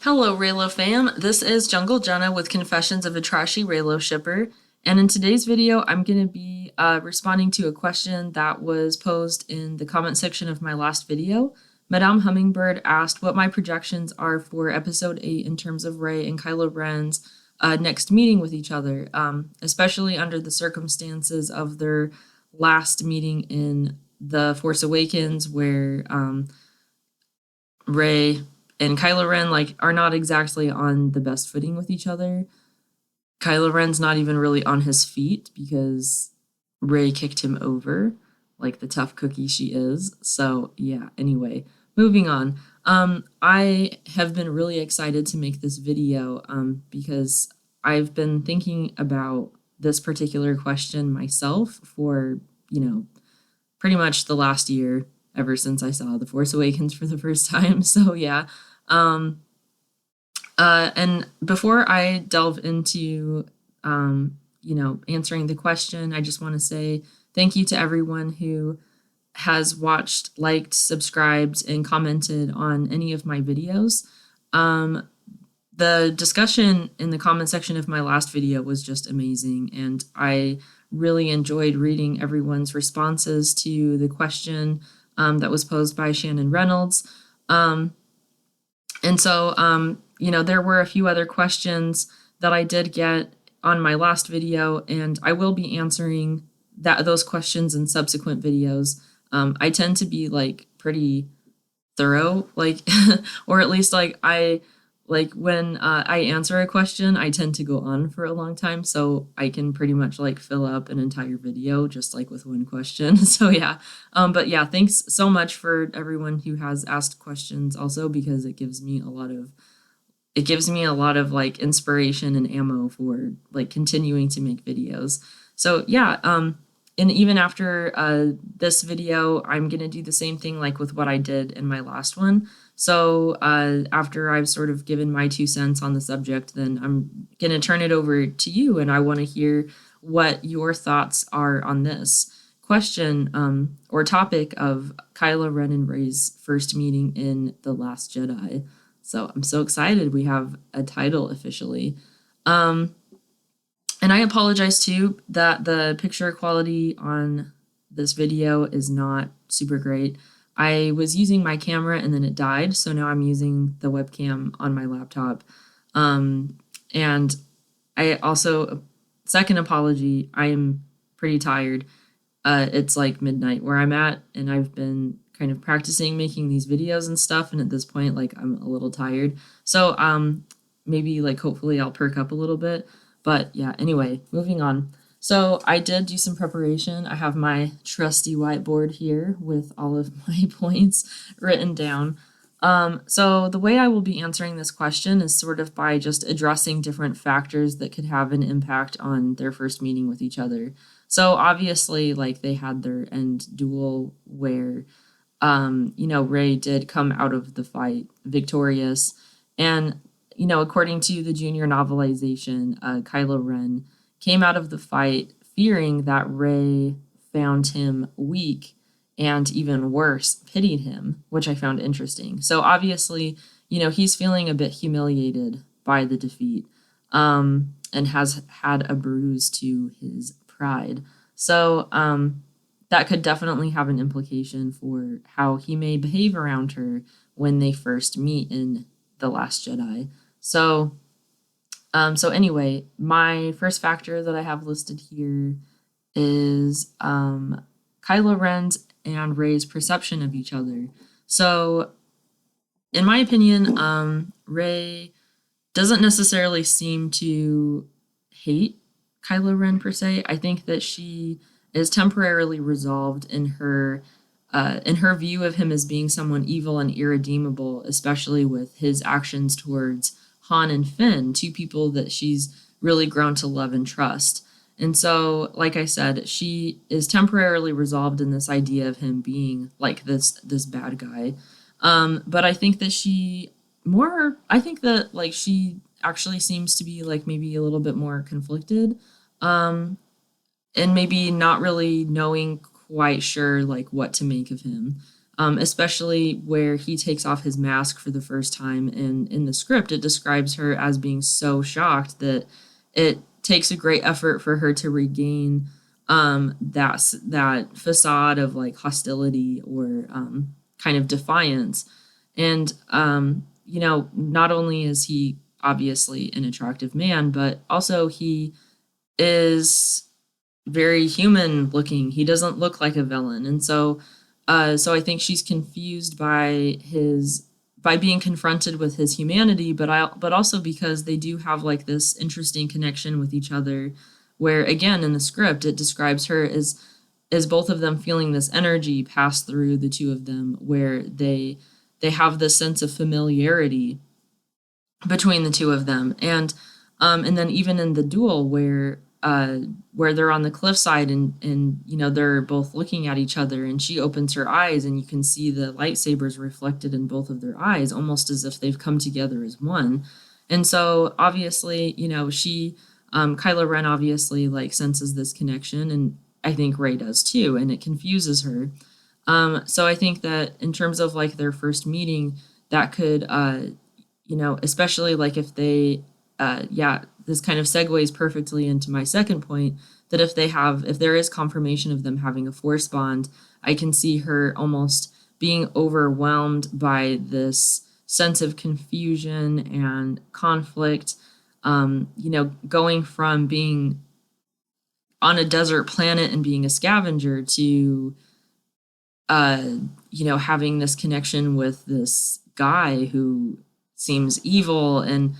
Hello, Reylo fam. This is Jungle Jenna with Confessions of a Trashy Reylo Shipper. And in today's video, I'm going to be responding to a question that was posed in the comment section of my last video. Madame Hummingbird asked what my projections are for episode 8 in terms of Rey and Kylo Ren's next meeting with each other, especially under the circumstances of their last meeting in The Force Awakens, where Rey and Kylo Ren are not exactly on the best footing with each other. Kylo Ren's not even really on his feet because Rey kicked him over like the tough cookie she is. So yeah, anyway, moving on. I have been really excited to make this video because I've been thinking about this particular question myself for, pretty much the last year, ever since I saw The Force Awakens for the first time. So yeah. And before I delve into, answering the question, I just want to say thank you to everyone who has watched, liked, subscribed, and commented on any of my videos. The discussion in the comment section of my last video was just amazing, and I really enjoyed reading everyone's responses to the question that was posed by Shannon Reynolds. And so, there were a few other questions that I did get on my last video, and I will be answering those questions in subsequent videos. I tend to be pretty thorough, or at least when I answer a question, I tend to go on for a long time, so I can pretty much fill up an entire video just with one question. So yeah, but yeah, thanks so much for everyone who has asked questions also, because it gives me a lot of inspiration and ammo for continuing to make videos. So yeah, and even after this video, I'm gonna do the same thing with what I did in my last one. So after I've sort of given my 2 cents on the subject, then I'm gonna turn it over to you, and I want to hear what your thoughts are on this question or topic of Kylo Ren and Rey's first meeting in The Last Jedi. So I'm so excited we have a title officially. And I apologize too that the picture quality on this video is not super great. I was using my camera and then it died, so now I'm using the webcam on my laptop. And I also, second apology, I am pretty tired. It's midnight where I'm at, and I've been kind of practicing making these videos and stuff, and at this point I'm a little tired. So maybe hopefully I'll perk up a little bit. But yeah, anyway, moving on. So I did do some preparation. I have my trusty whiteboard here with all of my points written down. So the way I will be answering this question is sort of by just addressing different factors that could have an impact on their first meeting with each other. So obviously, they had their end duel where, Rey did come out of the fight victorious. And, according to the junior novelization, Kylo Ren came out of the fight fearing that Rey found him weak and, even worse, pitied him, which I found interesting. So obviously, he's feeling a bit humiliated by the defeat and has had a bruise to his pride. So that could definitely have an implication for how he may behave around her when they first meet in The Last Jedi. So anyway, my first factor that I have listed here is Kylo Ren's and Rey's perception of each other. So in my opinion, Rey doesn't necessarily seem to hate Kylo Ren per se. I think that she is temporarily resolved in her view of him as being someone evil and irredeemable, especially with his actions towards Han and Finn, two people that she's really grown to love and trust. And so, like I said, she is temporarily resolved in this idea of him being this bad guy. But I think that she actually seems to be maybe a little bit more conflicted, and maybe not really knowing quite sure what to make of him. especially where he takes off his mask for the first time. And in the script, it describes her as being so shocked that it takes a great effort for her to regain that facade of like hostility or kind of defiance. And not only is he obviously an attractive man, but also he is very human looking. He doesn't look like a villain. And so I think she's confused by being confronted with his humanity, but also because they do have like this interesting connection with each other, where again in the script it describes her as both of them feeling this energy pass through the two of them, where they have this sense of familiarity between the two of them. And then even in the duel where they're on the cliffside and they're both looking at each other, and she opens her eyes and you can see the lightsabers reflected in both of their eyes, almost as if they've come together as one. And so obviously, Kylo Ren obviously like senses this connection, and I think Rey does too, and it confuses her. So I think that in terms of like their first meeting, that could especially like if they this kind of segues perfectly into my second point, that if there is confirmation of them having a force bond, I can see her almost being overwhelmed by this sense of confusion and conflict, going from being on a desert planet and being a scavenger to having this connection with this guy who seems evil, and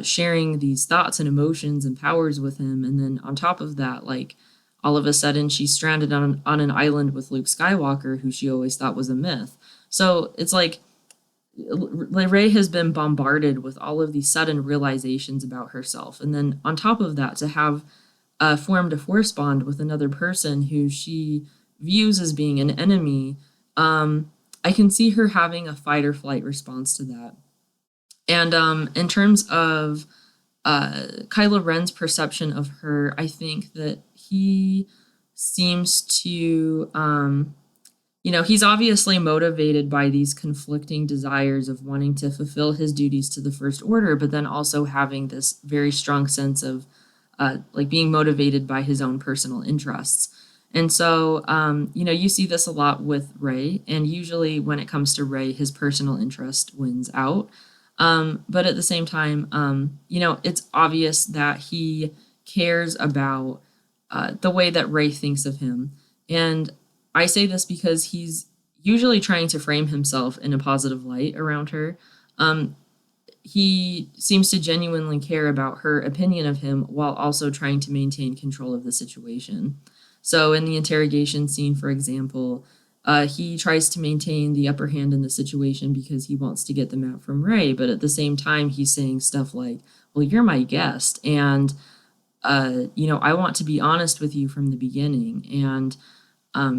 sharing these thoughts and emotions and powers with him. And then on top of that, like all of a sudden she's stranded on an island with Luke Skywalker, who she always thought was a myth. So it's like Rey has been bombarded with all of these sudden realizations about herself. And then on top of that, to have formed a force bond with another person who she views as being an enemy, I can see her having a fight or flight response to that. And in terms of Kylo Ren's perception of her, I think that he seems to, he's obviously motivated by these conflicting desires of wanting to fulfill his duties to the First Order, but then also having this very strong sense of like being motivated by his own personal interests. And so, you see this a lot with Rey, and usually when it comes to Rey, his personal interest wins out. But at the same time, it's obvious that he cares about the way that Rey thinks of him. And I say this because he's usually trying to frame himself in a positive light around her. He seems to genuinely care about her opinion of him while also trying to maintain control of the situation. So in the interrogation scene, for example, he tries to maintain the upper hand in the situation because he wants to get the map from Rey, but at the same time, he's saying stuff like, well, you're my guest, and, I want to be honest with you from the beginning, and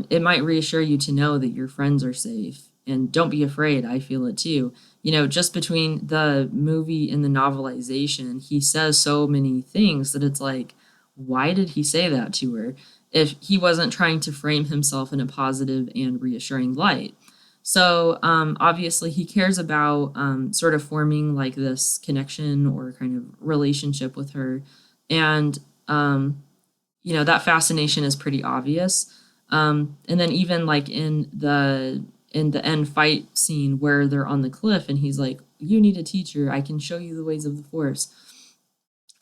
it might reassure you to know that your friends are safe, and don't be afraid, I feel it too. Just between the movie and the novelization, he says so many things that it's like, why did he say that to her if he wasn't trying to frame himself in a positive and reassuring light? So obviously he cares about sort of forming like this connection or kind of relationship with her. And, that fascination is pretty obvious. And then even like in the end fight scene where they're on the cliff and he's like, you need a teacher, I can show you the ways of the Force.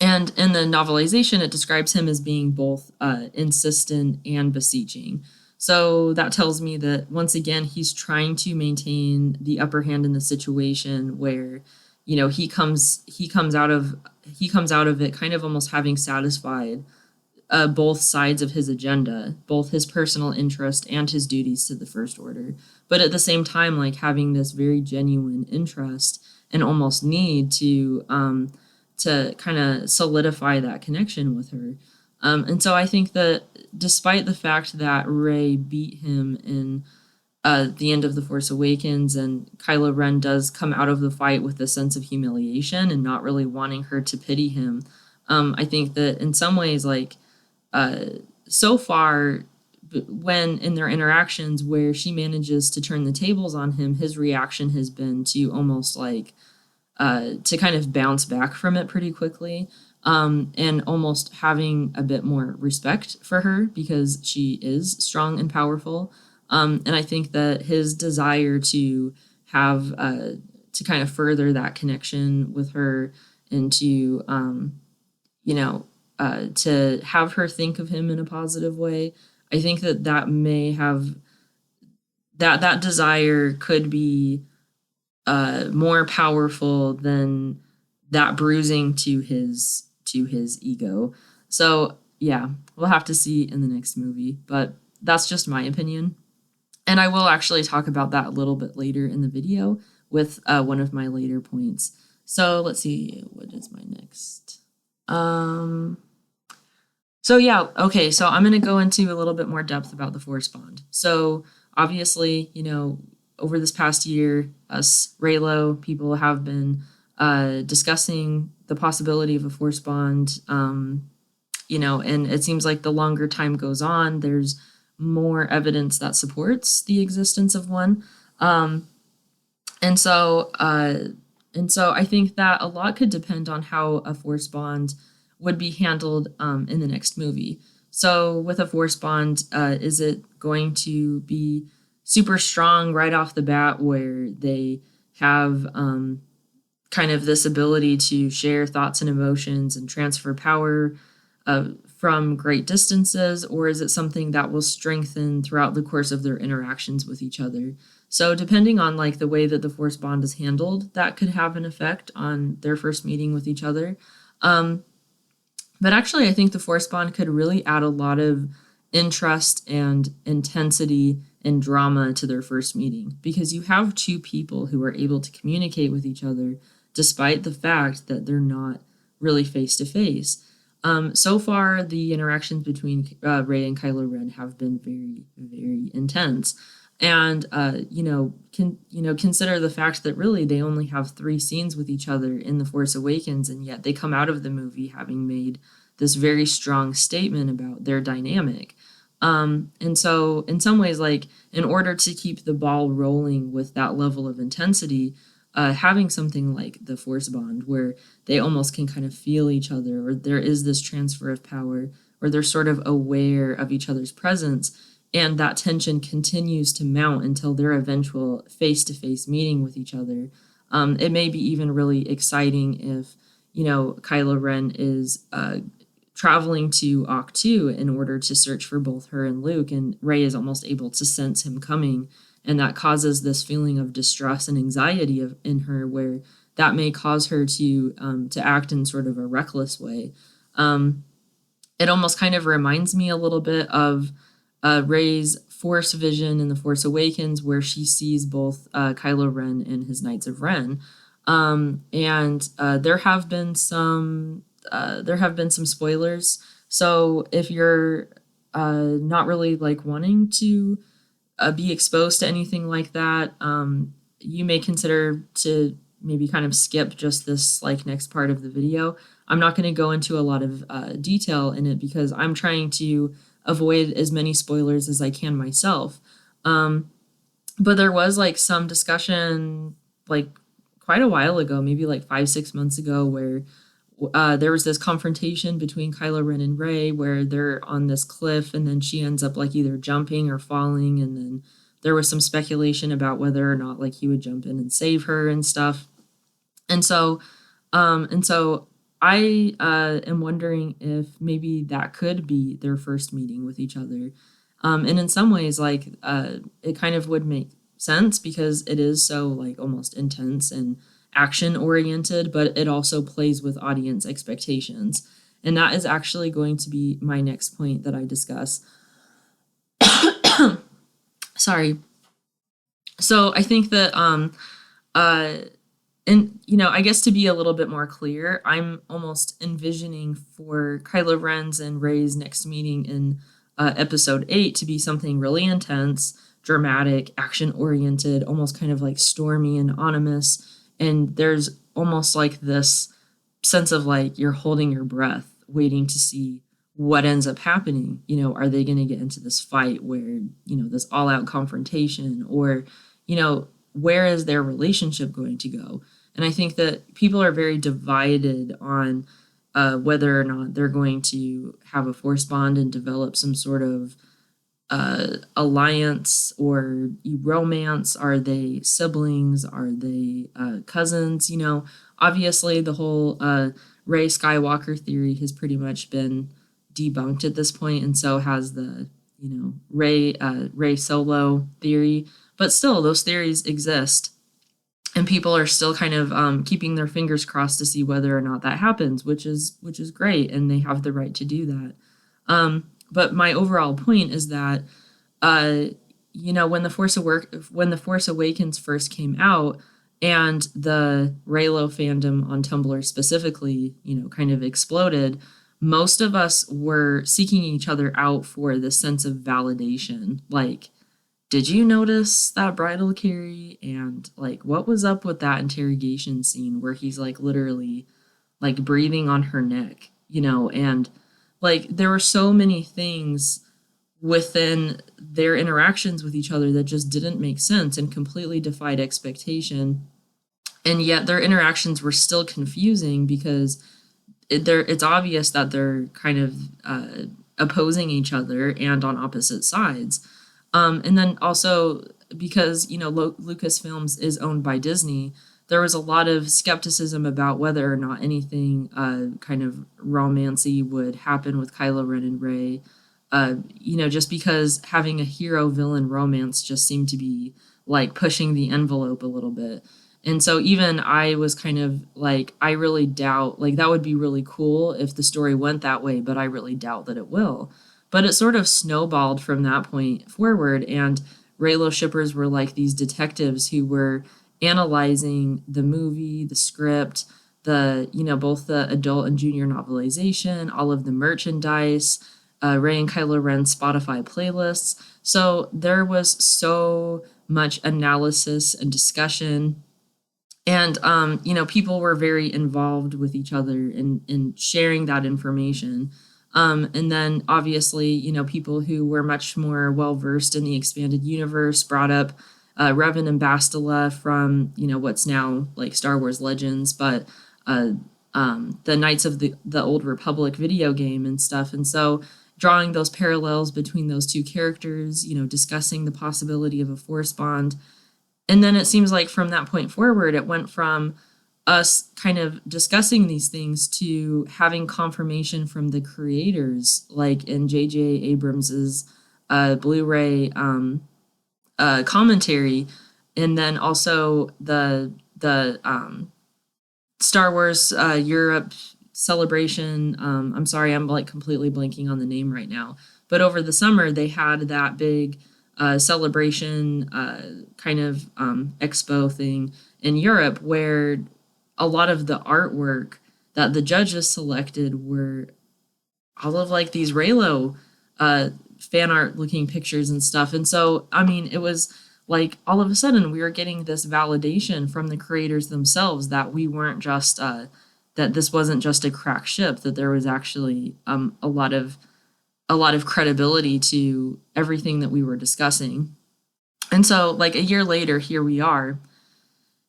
And in the novelization, it describes him as being both insistent and beseeching. So that tells me that once again, he's trying to maintain the upper hand in the situation where, he comes out of it kind of almost having satisfied both sides of his agenda, both his personal interest and his duties to the First Order. But at the same time, like having this very genuine interest and almost need to kind of solidify that connection with her. And so I think that despite the fact that Rey beat him in the end of The Force Awakens, and Kylo Ren does come out of the fight with a sense of humiliation and not really wanting her to pity him, I think that in some ways, like, so far, when in their interactions where she manages to turn the tables on him, his reaction has been to almost like to kind of bounce back from it pretty quickly, and almost having a bit more respect for her because she is strong and powerful. And I think that his desire to have to kind of further that connection with her and to you know to have her think of him in a positive way. I think that that may have that desire could be more powerful than that bruising to his ego. So yeah, we'll have to see in the next movie, but that's just my opinion. And I will actually talk about that a little bit later in the video with one of my later points. So let's see, what is my next? So yeah, okay, so I'm going to go into a little bit more depth about the force bond. So obviously, over this past year, us Reylo people have been discussing the possibility of a force bond, and it seems like the longer time goes on, there's more evidence that supports the existence of one. And so I think that a lot could depend on how a force bond would be handled in the next movie. So with a force bond, is it going to be super strong right off the bat where they have kind of this ability to share thoughts and emotions and transfer power from great distances, or is it something that will strengthen throughout the course of their interactions with each other? So depending on like the way that the force bond is handled, that could have an effect on their first meeting with each other. But actually, I think the force bond could really add a lot of interest and intensity and drama to their first meeting, because you have two people who are able to communicate with each other despite the fact that they're not really face to face. So far, the interactions between Rey and Kylo Ren have been very, very intense, and consider the fact that really they only have 3 scenes with each other in The Force Awakens, and yet they come out of the movie having made this very strong statement about their dynamic. And so, in some ways, like in order to keep the ball rolling with that level of intensity, having something like the force bond where they almost can kind of feel each other, or there is this transfer of power, or they're sort of aware of each other's presence, and that tension continues to mount until their eventual face-to-face meeting with each other. It may be even really exciting if, Kylo Ren is traveling to Ahch-To in order to search for both her and Luke, and Rey is almost able to sense him coming, and that causes this feeling of distress and anxiety in her, where that may cause her to act in sort of a reckless way. It almost kind of reminds me a little bit of Rey's Force vision in The Force Awakens, where she sees both Kylo Ren and his Knights of Ren, and there have been some spoilers. So if you're not really like wanting to be exposed to anything like that, you may consider to maybe kind of skip just this like next part of the video. I'm not going to go into a lot of detail in it because I'm trying to avoid as many spoilers as I can myself. But there was like some discussion like quite a while ago, maybe like 5-6 months ago, where there was this confrontation between Kylo Ren and Rey where they're on this cliff, and then she ends up like either jumping or falling, and then there was some speculation about whether or not like he would jump in and save her and stuff. And so I am wondering if maybe that could be their first meeting with each other. And in some ways, like it kind of would make sense because it is so like almost intense and action oriented, but it also plays with audience expectations. And that is actually going to be my next point that I discuss. Sorry. So I think that I guess to be a little bit more clear, I'm almost envisioning for Kylo Ren's and Rey's next meeting in episode 8 to be something really intense, dramatic, action-oriented, almost kind of like stormy and ominous. And there's almost like this sense of like you're holding your breath, waiting to see what ends up happening. Are they going to get into this fight where, this all out confrontation, or, where is their relationship going to go? And I think that people are very divided on whether or not they're going to have a force bond and develop some sort of alliance or romance. Are they siblings? Are they cousins? Obviously the whole Rey Skywalker theory has pretty much been debunked at this point, and so has the Rey Solo theory. But still, those theories exist, and people are still kind of keeping their fingers crossed to see whether or not that happens, which is great, and they have the right to do that. But my overall point is that, when the Force Awakens first came out, and the Reylo fandom on Tumblr specifically, kind of exploded, most of us were seeking each other out for this sense of validation. Like, did you notice that bridal carry? And like, what was up with that interrogation scene where he's like literally like breathing on her neck, and like there were so many things within their interactions with each other that just didn't make sense and completely defied expectation. And yet their interactions were still confusing because it's obvious that they're kind of opposing each other and on opposite sides. And then also because, Lucasfilms is owned by Disney, there was a lot of skepticism about whether or not anything kind of romancy would happen with Kylo Ren and Rey. Just because having a hero-villain romance just seemed to be like pushing the envelope a little bit. And so even I was kind of like, I really doubt, like that would be really cool if the story went that way, but I really doubt that it will. But it sort of snowballed from that point forward, and Reylo shippers were like these detectives who were analyzing the movie, the script, both the adult and junior novelization, all of the merchandise, Rey and Kylo Ren Spotify playlists. So there was so much analysis and discussion. And, people were very involved with each other in sharing that information. And then obviously, people who were much more well-versed in the expanded universe brought up Revan and Bastila from, what's now like Star Wars Legends, but the Knights of the Old Republic video game and stuff. And so drawing those parallels between those two characters, discussing the possibility of a force bond. And then it seems like from that point forward, it went from us kind of discussing these things to having confirmation from the creators, like in J.J. Abrams's Blu-ray commentary, and then also the Star Wars Europe celebration. I'm sorry, I'm like completely blanking on the name right now. But over the summer, they had that big celebration kind of expo thing in Europe where a lot of the artwork that the judges selected were all of like these Reylo fan art looking pictures and stuff. And so, I mean, it was like all of a sudden we were getting this validation from the creators themselves that we weren't just that this wasn't just a crack ship, that there was actually a lot of credibility to everything that we were discussing. And so like a year later, here we are,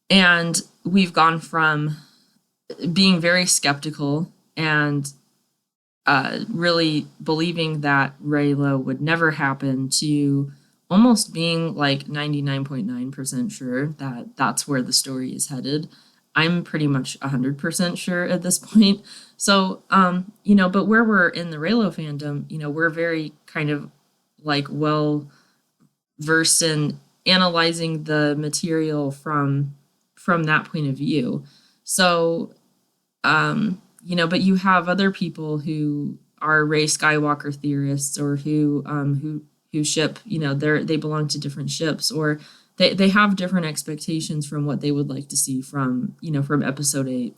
and we've gone from being very skeptical and really believing that Reylo would never happen to almost being like 99.9% sure that that's where the story is headed. I'm pretty much 100% sure at this point. So, but where we're in the Reylo fandom, we're very kind of like well versed in analyzing the material from that point of view. So, but you have other people who are Rey Skywalker theorists, or who ship, they belong to different ships, or they have different expectations from what they would like to see from episode 8.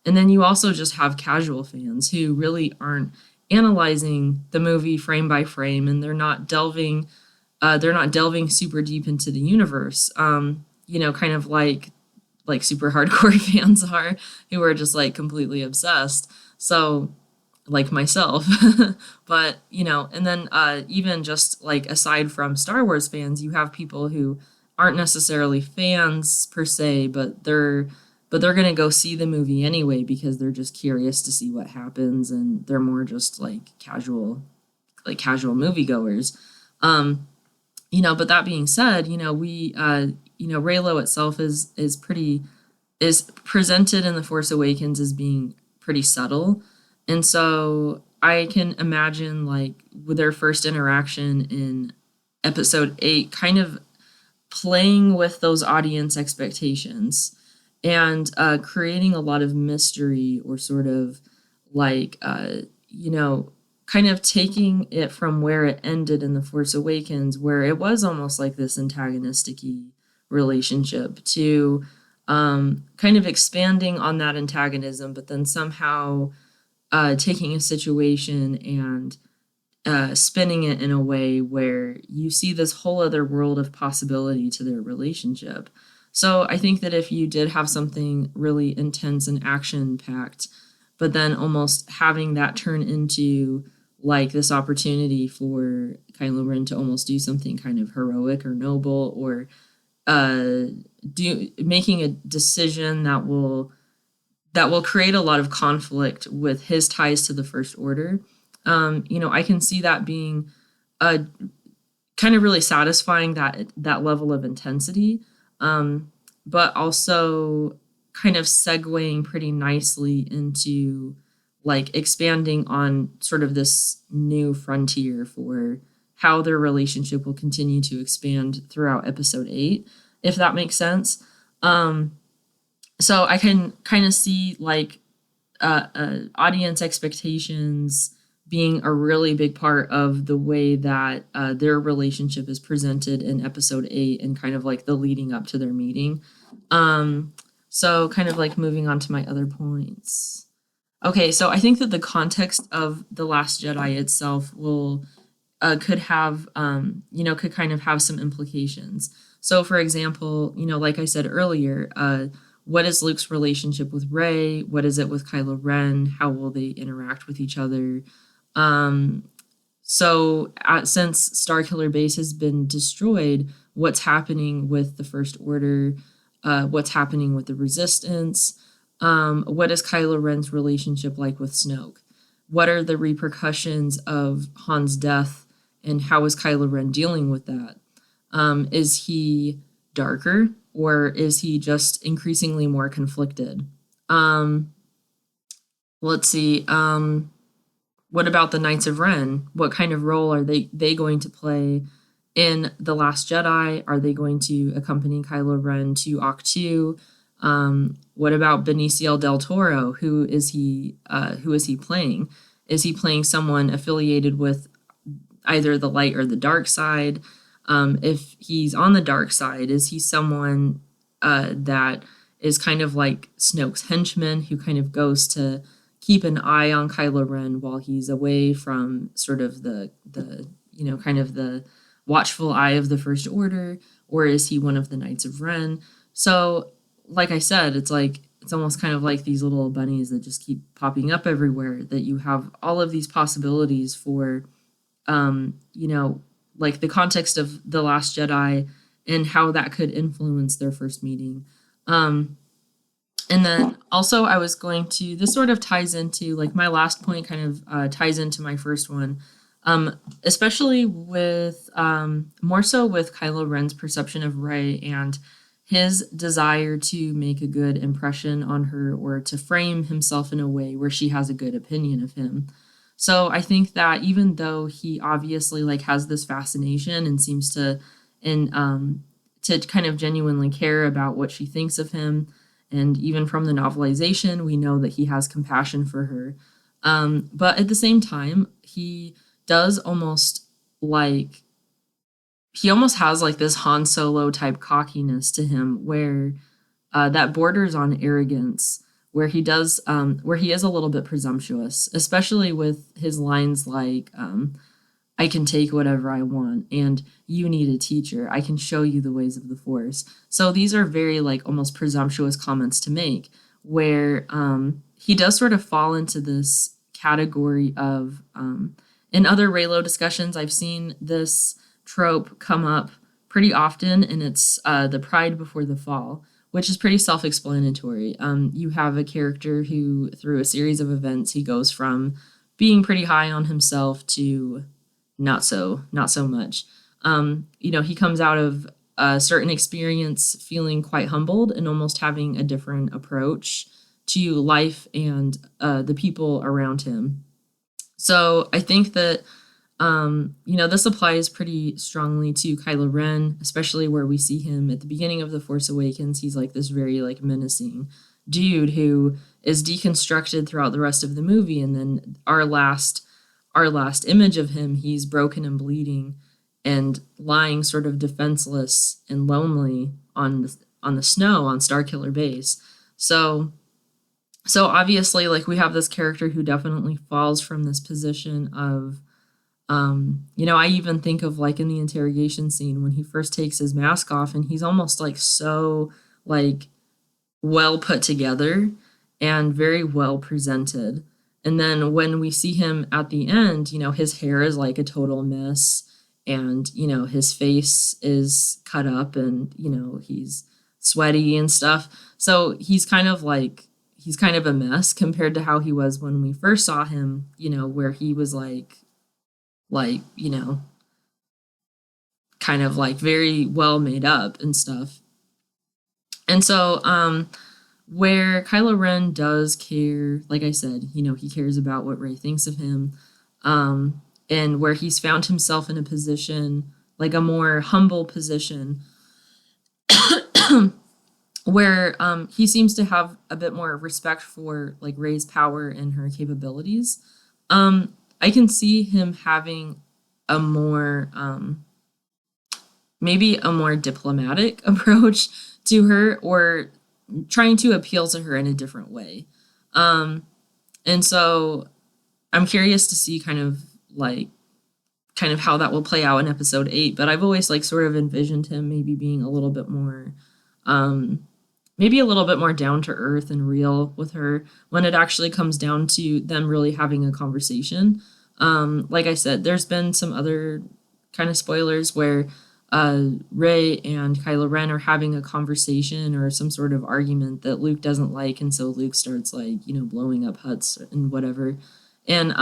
And then you also just have casual fans who really aren't analyzing the movie frame by frame, and they're not delving super deep into the universe. Kind of like super hardcore fans are, who are just like completely obsessed. So like myself. But, you know, and then even just like aside from Star Wars fans, you have people who aren't necessarily fans per se, but they're going to go see the movie anyway because they're just curious to see what happens, and they're more just like casual moviegoers. Um you know, but that being said, you know, you know, Reylo itself is pretty is presented in The Force Awakens as being pretty subtle. And so I can imagine like with their first interaction in episode 8 kind of playing with those audience expectations and creating a lot of mystery, or sort of like you know, kind of taking it from where it ended in The Force Awakens, where it was almost like this antagonistic relationship, to kind of expanding on that antagonism, but then somehow taking a situation and spinning it in a way where you see this whole other world of possibility to their relationship. So I think that if you did have something really intense and action packed, but then almost having that turn into like this opportunity for Kylo Ren to almost do something kind of heroic or noble, or uh, making a decision that will create a lot of conflict with his ties to the First Order. You know, I can see that being a kind of really satisfying, that level of intensity, but also kind of segueing pretty nicely into like expanding on sort of this new frontier for how their relationship will continue to expand throughout episode 8, if that makes sense. Um, so I can kind of see like audience expectations being a really big part of the way that their relationship is presented in episode 8, and kind of like the leading up to their meeting. Um, so kind of like moving on to my other points. Okay, so I think that the context of The Last Jedi itself will could have you know, could kind of have some implications. So for example, you know, like I said earlier, what is Luke's relationship with Rey? What is it with Kylo Ren? How will they interact with each other? Um, so since Starkiller Base has been destroyed, what's happening with the First Order? What's happening with the Resistance? What is Kylo Ren's relationship like with Snoke? What are the repercussions of Han's death, and how is Kylo Ren dealing with that? Is he darker, or is he just increasingly more conflicted? Um, let's see. What about the Knights of Ren? What kind of role are they going to play in The Last Jedi? Are they going to accompany Kylo Ren to Ahch-To? What about Benicio del Toro? Who is he? Who is he playing? Is he playing someone affiliated with either the light or the dark side? If he's on the dark side, is he someone that is kind of like Snoke's henchman, who kind of goes to keep an eye on Kylo Ren while he's away from sort of the you know, kind of the watchful eye of the First Order? Or is he one of the Knights of Ren? So, like I said, it's like it's almost kind of like these little bunnies that just keep popping up everywhere, that you have all of these possibilities for you know, like the context of The Last Jedi and how that could influence their first meeting. Um, and then also, I was going to, this sort of ties into, like, my last point kind of ties into my first one, especially with, more so with Kylo Ren's perception of Rey and his desire to make a good impression on her, or to frame himself in a way where she has a good opinion of him. So I think that even though he obviously like has this fascination and seems to kind of genuinely care about what she thinks of him, and even from the novelization, we know that he has compassion for her. But at the same time, does almost like he almost has like this Han Solo type cockiness to him, where that borders on arrogance, where he is a little bit presumptuous, especially with his lines like, I can take whatever I want, and you need a teacher. I can show you the ways of the Force. So these are very like almost presumptuous comments to make, where he does sort of fall into this category of in other Reylo discussions, I've seen this trope come up pretty often, and it's the pride before the fall, which is pretty self-explanatory. You have a character who, through a series of events, he goes from being pretty high on himself to not so much. He comes out of a certain experience feeling quite humbled and almost having a different approach to life and the people around him. So I think that this applies pretty strongly to Kylo Ren, especially where we see him at the beginning of The Force Awakens. He's like this very like menacing dude who is deconstructed throughout the rest of the movie, and then our last image of him, he's broken and bleeding and lying sort of defenseless and lonely on the snow on Starkiller Base. So obviously, like, we have this character who definitely falls from this position of, I even think of like in the interrogation scene when he first takes his mask off and he's almost like so like well put together and very well presented. And then when we see him at the end, his hair is like a total mess and, his face is cut up and, he's sweaty and stuff. So he's kind of a mess compared to how he was when we first saw him, where he was kind of like very well made up and stuff. And so, where Kylo Ren does care, like I said, he cares about what Rey thinks of him, and where he's found himself in a position, like a more humble position, where he seems to have a bit more respect for like Rey's power and her capabilities. I can see him having a more maybe a more diplomatic approach to her, or trying to appeal to her in a different way. And so I'm curious to see kind of how that will play out in episode 8, but I've always like sort of envisioned him maybe being a little bit more down to earth and real with her when it actually comes down to them really having a conversation. Like I said, there's been some other kind of spoilers where Rey and Kylo Ren are having a conversation or some sort of argument that Luke doesn't like, and so Luke starts blowing up huts and whatever. And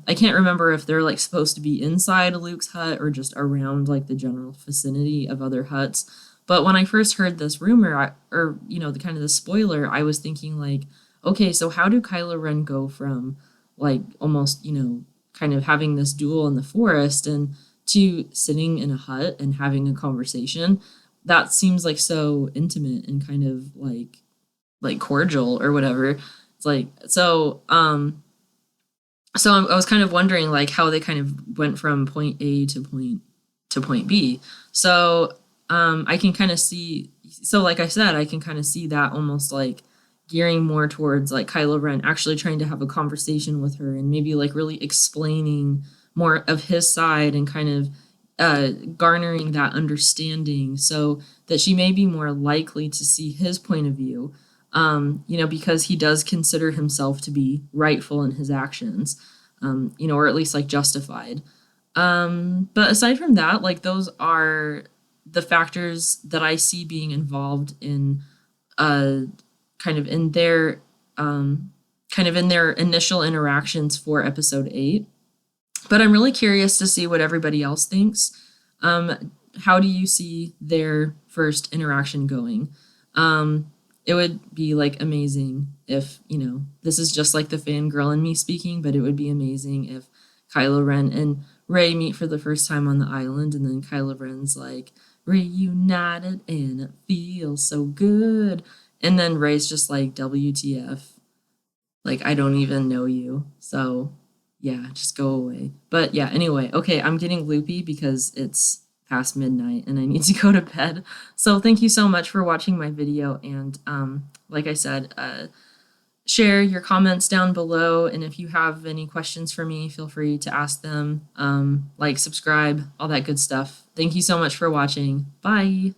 I can't remember if they're like supposed to be inside Luke's hut or just around like the general vicinity of other huts. But when I first heard this rumor, the kind of the spoiler, I was thinking like, okay, so how do Kylo Ren go from like almost, kind of having this duel in the forest and to sitting in a hut and having a conversation? That seems like so intimate and kind of like cordial or whatever. It's like, so I was kind of wondering like how they kind of went from point A to point B. So I can kind of see, so like I said, I can kind of see that almost like gearing more towards like Kylo Ren actually trying to have a conversation with her and maybe like really explaining more of his side and kind of garnering that understanding so that she may be more likely to see his point of view, because he does consider himself to be rightful in his actions, or at least like justified. But aside from that, like those are the factors that I see being involved in kind of in their initial interactions for episode 8. But I'm really curious to see what everybody else thinks. How do you see their first interaction going? It would be like amazing if, this is just like the fangirl in me speaking, but it would be amazing if Kylo Ren and Rey meet for the first time on the island, and then Kylo Ren's like, reunited and it feels so good. And then Rey's just like, WTF? Like, I don't even know you. So yeah, just go away. But yeah, anyway, okay, I'm getting loopy because it's past midnight and I need to go to bed. So thank you so much for watching my video. And like I said, share your comments down below. And if you have any questions for me, feel free to ask them. Like, subscribe, all that good stuff. Thank you so much for watching. Bye.